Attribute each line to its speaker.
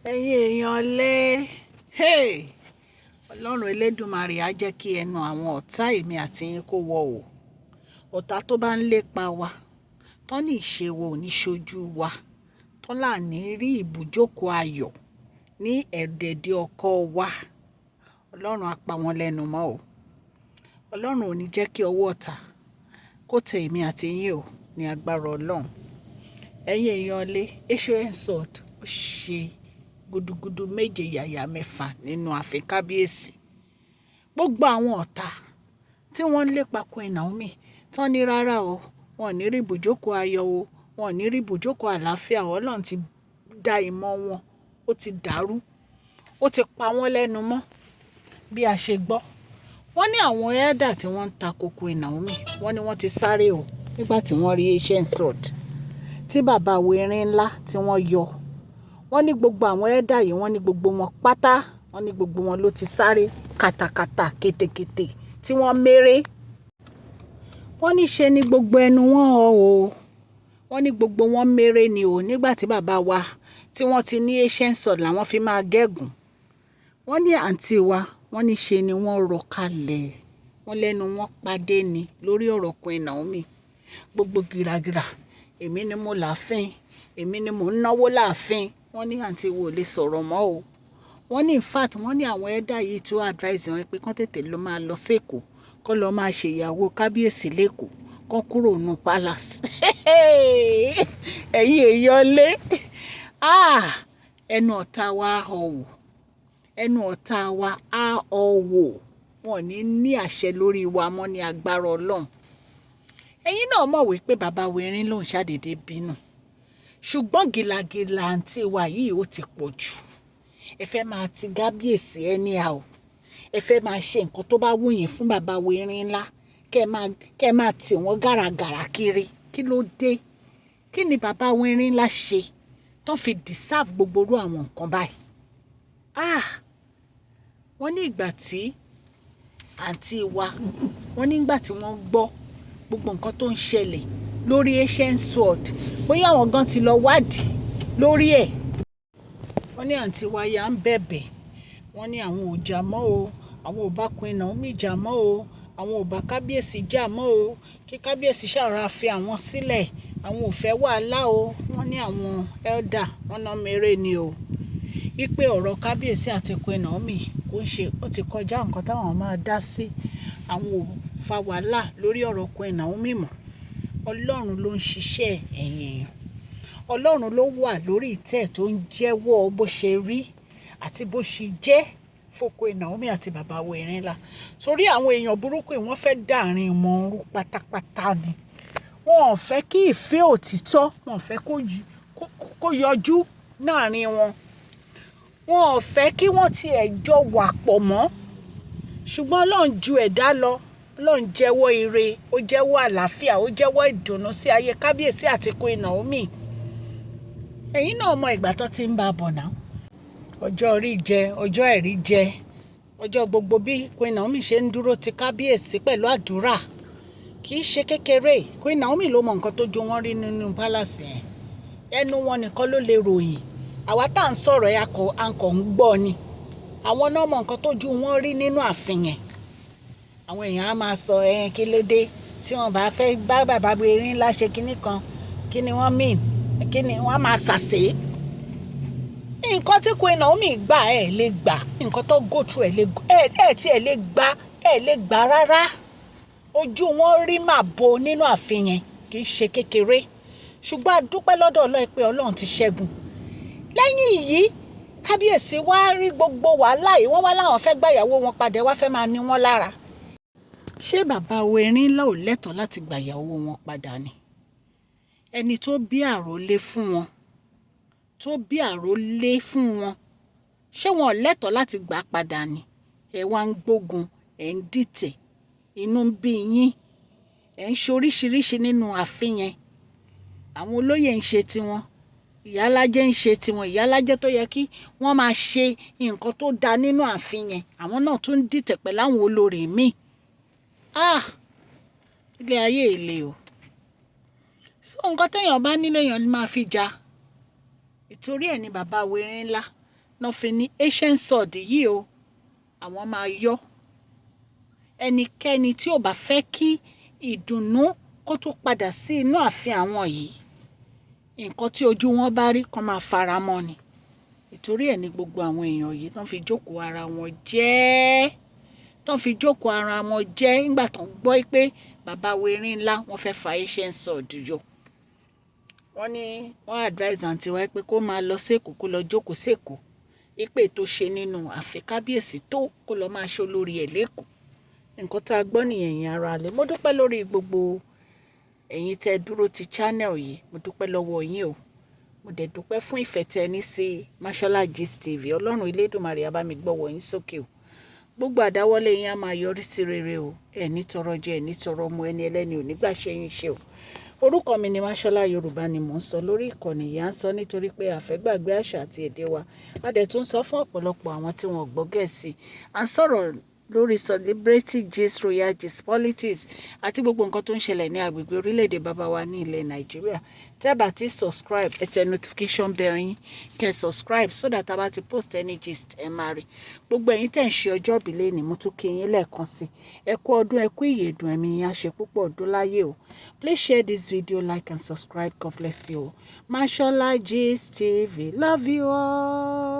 Speaker 1: ẹ̀yin èèyàn lé hey! Ọlọ́run Elédùmarè á jẹ́ kí ẹnu àwọn ọ̀tá èmi àti yín kó wọ o. Ọ̀tá tó bá ń lépa wa tán ní ìṣèwọ̀ ò ní ṣojú wa tán là ní rí ibùjókòó ayọ̀ ní ẹ̀dẹ̀dẹ̀ ọkọ wa, Ọlọ́run á pa wọ́n lẹ́nu mọ́ o. Ọlọ́run ò ní jẹ́ kí ọwọ́ ọ̀tá kó tẹ èmi àti yín o, ní agbára Ọlọ́run. Ẹ̀yin èèyàn lé HON ó ṣe gudugudu méje yàyà mẹ́fà nínú ààfin kábíyèsí. Gbogbo àwọn ọ̀tá tí wọ́n ń lépa Queen Naomi tán ní rárá o, wọn ò ní rí ibùjókòó ayọ̀ o, wọn ò ní rí ibùjókòó àlàáfíà o. Ọlọ́run ti da ìmọ̀ wọn, ó ti dàrú, ó ti pa wọ́n lẹ́nu mọ́. Bí a ṣe gbọ́, wọ́n ní àwọn ẹ̀dà tí wọ́n ń tako Queen Naomi, wọ́n ní wọ́n ti sáré o nígbà tí wọ́n rí HON tí bàbá wẹ̀rin ńlá tí wọ́n yọ. Wọ́n ní gbogbo àwọn ẹ̀dà yìí, wọ́n ní gbogbo wọn pátá, wọ́n ní gbogbo wọn ló ti sáré kàtàkàtà kètèkètè tí wọ́n méré. Wọ́n ní ṣe ni gbogbo ẹnu wọn họ o. Wọ́n ní gbogbo wọn méré ni o nígbà tí bàbá wa tí wọ́n ti ní HON làwọn fi máa gégùn. Wọ́n ní àǹtí wa, wọ́n ní ṣe ni wọ́n rọ kalẹ̀. Wọ́n lẹ́nu wọn padé ni lórí ọ̀rọ̀ Queen Naomi. Gbogbo gìràgìrà, èmi ni mo láàfin, èmi ni mo ń náwó láàfin. Wọ́n ní àǹtí wo lè sọ̀rọ̀ mọ́ o. Wọ́n ní in fact wọ́n ní àwọn ẹ̀dà yìí tó advise wọn pé kán tètè lọ máa lọ sẹ́kọ̀ọ́, kán lọ máa ṣe ìyàwó kábíyèsí lẹ́kọ̀ọ́, kán kúrò nù palace. Ẹ̀yin èèyàn lé ẹnu ọ̀tá wa á họ wò, ẹnu ọ̀tá wa á họ wò. Wọn ò ní àṣẹ lórí wa mọ́ ní agbára Ọlọ́run. Ẹ̀yin náà mọ̀ wípé bàbá wẹ̀rin ló ń ṣàdédé bínú, ṣùgbọ́n gìlàgìlà àǹtí wa yìí ó ti pọ̀ jù. Ẹ fẹ́ máa ti kábíyèsí anyhow, ẹ fẹ́ máa ṣe nǹkan tó bá wù yín fún bàbá wẹ̀rin ńlá, kẹ́ ẹ máa tì wọ́n gàràgàrà kiri. Kí ló dé? Kí ni bàbá wẹ̀rin ńlá ṣe tán fi deserve gbogbo irú àwọn nǹkan báyìí? Wọ́n ní ìgbà tí àǹtí wa, wọ́n ní ìgbà tí wọ́n gbọ́ gbogbo nǹkan tó ń ṣẹlẹ̀ lórí HON bóyá àwọn gan ti lọ wádìí lórí ẹ̀. Wọ́n ní àǹtí wa ya ń bẹ̀bẹ̀, wọ́n ní àwọn ò jà mọ́ o, àwọn ò bá Queen Naomi jà mọ́ o, àwọn ò bá kábíyèsí jà mọ́ o, kí kábíyèsí ṣàrà fi àwọn sílẹ̀, àwọn ò fẹ́ wàhálà o. Wọ́n ní àwọn elder wọn náà méré ni o, wípé ọ̀rọ̀ kábíyèsí àti Queen Naomi kò ń ṣe, ó ti kọjá nǹkan táwọn máa dá sí. Àwọn ò fa wàhálà lórí ọ̀rọ̀ Queen Naomi mọ́. Ọlọ́run ló ń ṣiṣẹ́ ẹ̀yìn èèyàn. Ọlọ́run ló wà lórí ìtẹ́ tó ń jẹ́wọ́ bó ṣe rí àti bó ṣe jẹ́ fún Queen Naomi àti bàbá wẹ̀rin ńlá. Torí àwọn èèyàn burúkú yìí wọ́n fẹ́ dàrin wọn rú pátápátá ni. Wọn ò fẹ́ kí ìfẹ́ òtítọ́, wọn ò fẹ́ kó yọjú láàrin wọn. Wọn ò fẹ́ kí wọ́n ti ẹ̀jọ́ wà pọ̀ mọ́. Ṣùgbọ́n Ọlọ́run ju ẹ̀dá lọ. Ọlọ́run jẹ́wọ́ ire, ó jẹ́wọ́ àlàáfíà, ó jẹ́wọ́ ìdùnnú sí ayé kábíyèsí àti Queen Naomi. Ẹ̀yin náà mọ ìgbà tó ti ń bá a bọ̀ náà. Ọjọ́ orí jẹ, ọjọ́ ẹ̀rí jẹ, ọjọ́ gbogbo bí Queen Naomi ṣe ń dúró ti kábíyèsí pẹ̀lú àdúrà. Kì í ṣe kékeré. Queen Naomi ló mọ nǹkan tó ju wọn rí nínú palace yẹn. Ẹnu wọn nìkan ló lè ròyìn. Àwa tá à ń sọ̀rọ̀ ẹ̀ akọ̀ ń gbọ́ ni. Àwọn náà mọ nǹkan tó ju wọn rí nínú ààfin yẹn. Àwọn èèyàn á máa sọ kí ló dé tí wọ́n bá fẹ́ bá bàbá wẹ̀rin ńlá ṣe kinní kan, kí ni wọ́n mean, kí ni wọ́n máa ṣàṣe. Nǹkan tí Queen Naomi gbà lè gbà, nǹkan tó go through tí ẹ lè gbà rárá. Ojú wọn rí màbo nínú ààfin yẹn, kì í ṣe kékeré. Ṣùgbọ́n a dúpẹ́ lọ́dọ̀ Ọlọ́run pé Ọlọ́run ti ṣẹ́gun. Lẹ́yìn yìí kábíyèsí wá rí gbogbo wàhálà yìí, wọ́n wá láwọn fẹ́ gbàyàwó wọn padà, wá fẹ́ máa ní wọn lára. Ṣé bàbá wẹ̀rin ńlá ò lẹ́tọ̀ọ́ láti gbàyàwó wọn padà ni? Ẹni tó bí àrólé fún wọn, ṣé wọn ò lẹ́tọ̀ọ́ láti gbà padà ni? Ẹ wá ń gbógun, ẹ ń dìtẹ̀, inú ń bí yín, ẹ ń ṣe oríṣiríṣi nínú ààfin yẹn. Àwọn olóyè ń ṣe tiwọn, ìyálájé ń ṣe tiwọn. Ìyálájé tó yẹ kí wọ́n máa ṣe nǹkan tó dáa nínú ààfin yẹn, àwọn náà tún ń dìtẹ̀ pẹ̀lú àwọn olórí míì. Ilé ayé èlé o. So nǹkan téèyàn bá nílé èèyàn ni máa fi jà. Ìtorí ẹ̀ ni bàbá wẹ̀rin ńlá náà fi ní ancient sword yìí o àwọn máa yọ ẹnikẹ́ni tí ò bá fẹ́ kí ìdùnnú kó tó padà sí inú ààfin àwọn yìí nǹkan tí ojú wọn bá rí kan máa fara mọ́ ni ìtorí ẹ̀ ní gbogbo àwọn èèyàn yìí tán fi jókòó ara wọn jẹ́ nígbà tán gbọ́ pé bàbá werin ńlá wọ́n fẹ́ fa ancient sword yọ wọ́n ní wọ́n advise àǹtí wa pé kó máa lọ sékòó kó lọ jókòó sékòó ìpè tó ṣe nínú ààfin kábíyèsí tó kó lọ máa ṣó lórí ẹ̀ lẹ́kọ̀ọ́ nǹkan tá a gbọ́ nìyẹn yẹn ara lè mo dúpẹ́ lórí gbogbo ẹ̀yin tẹ́ dúró ti channel yìí mo dúpẹ́ lọ́wọ́ yín o mo dẹ̀ dúpẹ́ fún ìfẹ́ tẹ́ ní sí Mashola Gist TV ọlọ́run elédùnmarè á bá mi gbọ́wọ́ yín sókè o gbogbo àdáwọ́lé yín á máa yọrí sí rere o ẹ̀ ní tọrọ jẹ ẹ̀ ní tọrọ mu ẹni ẹlẹ́ni ò nígbà ṣe yín ṣe o orúkọ mi ni Mashola Yorùbá ni mò ń sọ lórí ìkànnì yìí à ń sọ nítorí pé àfẹ́gbàgbé àṣà àti èdè wa a dẹ̀ tún sọ fún ọ̀pọ̀lọpọ̀ àwọn tí wọ́n gbọ́ Gẹ̀ẹ́sì à ń sọ̀rọ̀ lórí celebrity gist royal gist politics àti gbogbo nǹkan tó ń ṣẹlẹ̀ ní agbègbè orílẹ̀-èdè bàbá wa ní ilẹ̀ Nàìjíríà tẹ́ bá ti subscribe ẹ tẹ notification bell yín kẹ́ subscribe so that a bá ti post any gist ẹ máa rí gbogbo ẹ̀yin tẹ́ ń ṣe ọjọ́ ìbílẹ̀ ni mo tún kí yín lẹ́ẹ̀kan sí ẹ kú ọdún ẹ kú ìyèdùn ẹ̀mí yín á ṣe púpọ̀ ọdún láyé o please share this video like and subscribe God bless you Mashola Gist TV love you all.